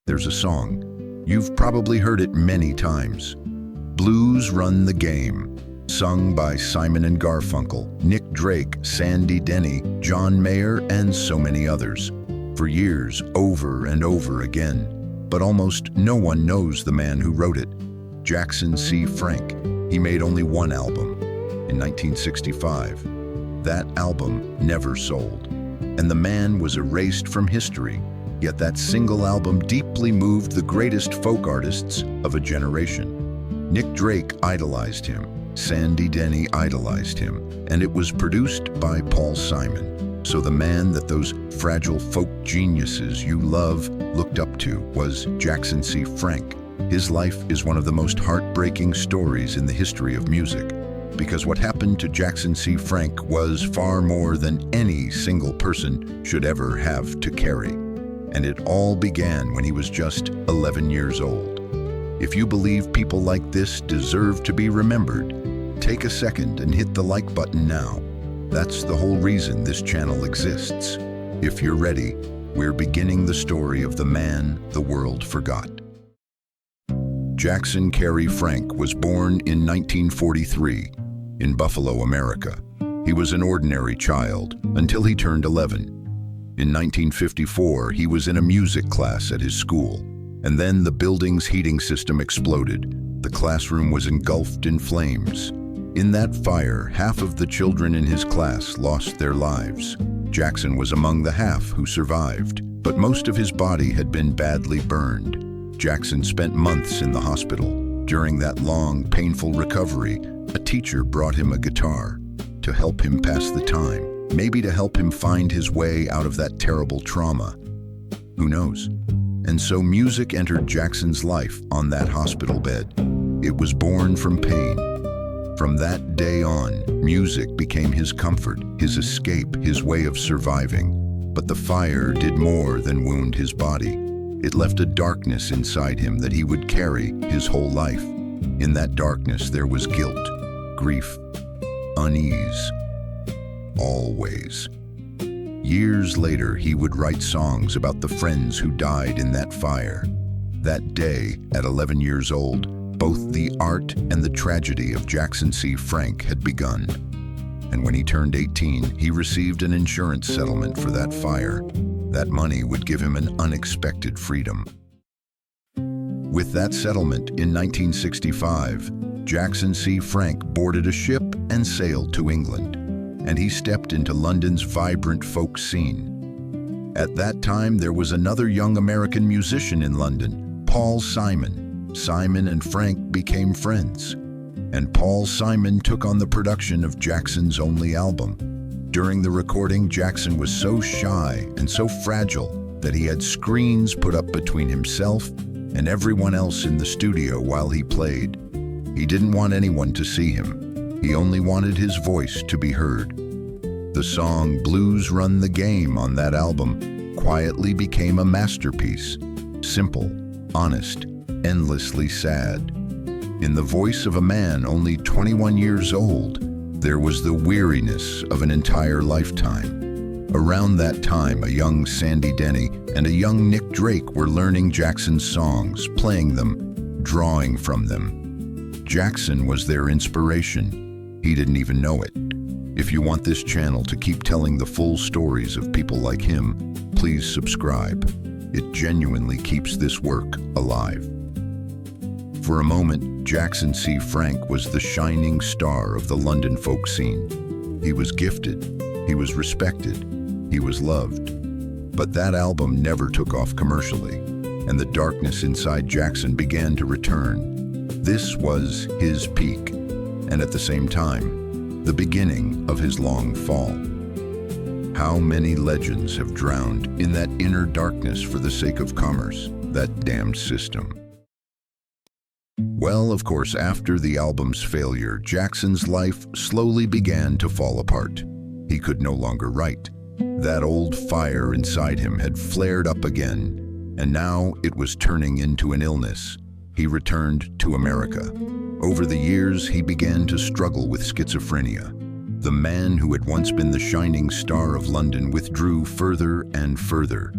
there's a song. You've probably heard it many times. Blues Run the Game, sung by Simon and Garfunkel, Nick Drake, Sandy Denny, John Mayer, and so many others. For years, over and over again. But almost no one knows the man who wrote it, Jackson C. Frank. He made only one album, in 1965. That album never sold, and the man was erased from history. Yet that single album deeply moved the greatest folk artists of a generation. Nick Drake idolized him, Sandy Denny idolized him, and it was produced by Paul Simon. So the man that those fragile folk geniuses you love looked up to was Jackson C. Frank. His life is one of the most heartbreaking stories in the history of music, because what happened to Jackson C. Frank was far more than any single person should ever have to carry. And it all began when he was just 11 years old. If you believe people like this deserve to be remembered, take a second and hit the like button now. That's the whole reason this channel exists. If you're ready, we're beginning the story of the man the world forgot. Jackson Cary Frank was born in 1943 in Buffalo, America. He was an ordinary child until he turned 11. In 1954, he was in a music class at his school, and then the building's heating system exploded. The classroom was engulfed in flames. In that fire, half of the children in his class lost their lives. Jackson was among the half who survived, but most of his body had been badly burned. Jackson spent months in the hospital. During that long, painful recovery, a teacher brought him a guitar to help him pass the time, maybe to help him find his way out of that terrible trauma. Who knows? And so music entered Jackson's life on that hospital bed. It was born from pain. From that day on, music became his comfort, his escape, his way of surviving. But the fire did more than wound his body. It left a darkness inside him that he would carry his whole life. In that darkness there was guilt, grief, unease. Always. Years later, he would write songs about the friends who died in that fire. That day, at 11 years old, both the art and the tragedy of Jackson C. Frank had begun. And when he turned 18, he received an insurance settlement for that fire. That money would give him an unexpected freedom. With that settlement in 1965, Jackson C. Frank boarded a ship and sailed to England, and he stepped into London's vibrant folk scene. At that time, there was another young American musician in London, Paul Simon. Simon and Frank became friends, and Paul Simon took on the production of Jackson's only album. During the recording, Jackson was so shy and so fragile that he had screens put up between himself and everyone else in the studio while he played. He didn't want anyone to see him. He only wanted his voice to be heard. The song Blues Run the Game on that album quietly became a masterpiece. Simple, honest, endlessly sad. In the voice of a man only 21 years old, there was the weariness of an entire lifetime. Around that time, a young Sandy Denny and a young Nick Drake were learning Jackson's songs, playing them, drawing from them. Jackson was their inspiration. He didn't even know it. If you want this channel to keep telling the full stories of people like him, please subscribe. It genuinely keeps this work alive. For a moment, Jackson C. Frank was the shining star of the London folk scene. He was gifted, he was respected, he was loved. But that album never took off commercially, and the darkness inside Jackson began to return. This was his peak, and at the same time, the beginning of his long fall. How many legends have drowned in that inner darkness for the sake of commerce, that damned system? Well, of course, after the album's failure, Jackson's life slowly began to fall apart. He could no longer write. That old fire inside him had flared up again, and now it was turning into an illness. He returned to America. Over the years, he began to struggle with schizophrenia. The man who had once been the shining star of London withdrew further and further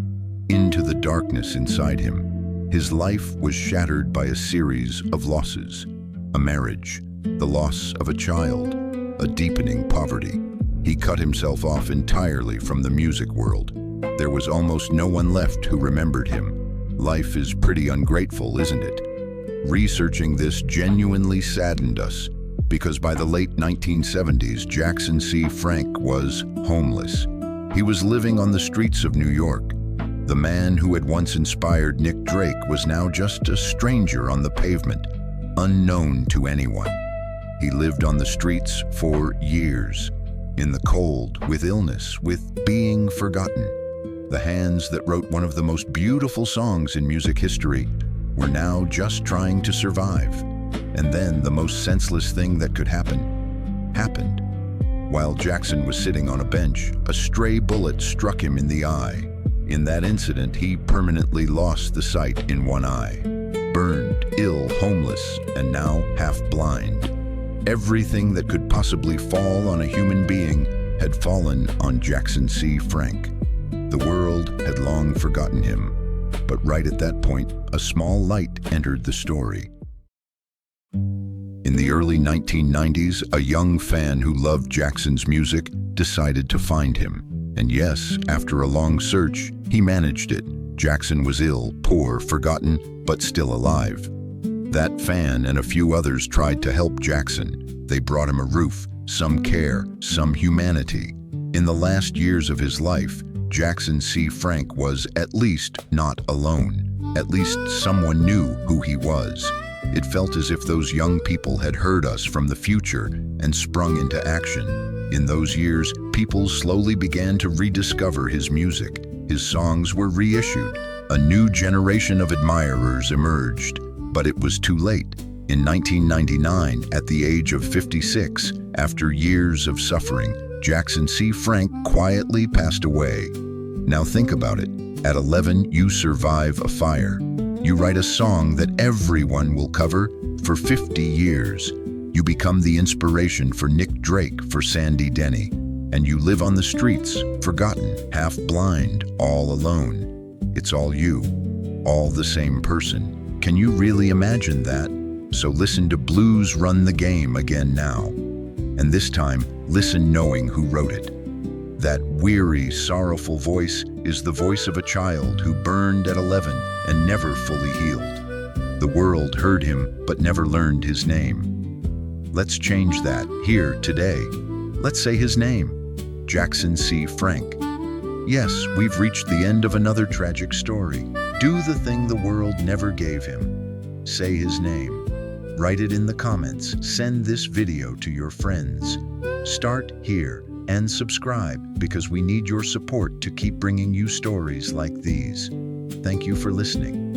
into the darkness inside him. His life was shattered by a series of losses: a marriage, the loss of a child, a deepening poverty. He cut himself off entirely from the music world. There was almost no one left who remembered him. Life is pretty ungrateful, isn't it? Researching this genuinely saddened us, because by the late 1970s, Jackson C. Frank was homeless. He was living on the streets of New York. The man who had once inspired Nick Drake was now just a stranger on the pavement, unknown to anyone. He lived on the streets for years, in the cold, with illness, with being forgotten. The hands that wrote one of the most beautiful songs in music history were now just trying to survive. And then the most senseless thing that could happen happened. While Jackson was sitting on a bench, a stray bullet struck him in the eye. In that incident, he permanently lost the sight in one eye. Burned, ill, homeless, and now half blind. Everything that could possibly fall on a human being had fallen on Jackson C. Frank. The world had long forgotten him, but right at that point, a small light entered the story. In the early 1990s, a young fan who loved Jackson's music decided to find him. And yes, after a long search, he managed it. Jackson was ill, poor, forgotten, but still alive. That fan and a few others tried to help Jackson. They brought him a roof, some care, some humanity. In the last years of his life, Jackson C. Frank was at least not alone. At least someone knew who he was. It felt as if those young people had heard us from the future and sprung into action. In those years, people slowly began to rediscover his music. His songs were reissued. A new generation of admirers emerged. But it was too late. In 1999, at the age of 56, after years of suffering, Jackson C. Frank quietly passed away. Now think about it. At 11, you survive a fire. You write a song that everyone will cover for 50 years. You become the inspiration for Nick Drake, for Sandy Denny. And you live on the streets, forgotten, half blind, all alone. It's all you, all the same person. Can you really imagine that? So listen to Blues Run the Game again now. And this time, listen knowing who wrote it. That weary, sorrowful voice is the voice of a child who burned at 11 and never fully healed. The world heard him, but never learned his name. Let's change that here today. Let's say his name, Jackson C. Frank. Yes, we've reached the end of another tragic story. Do the thing the world never gave him. Say his name. Write it in the comments. Send this video to your friends. Start here and subscribe, because we need your support to keep bringing you stories like these. Thank you for listening.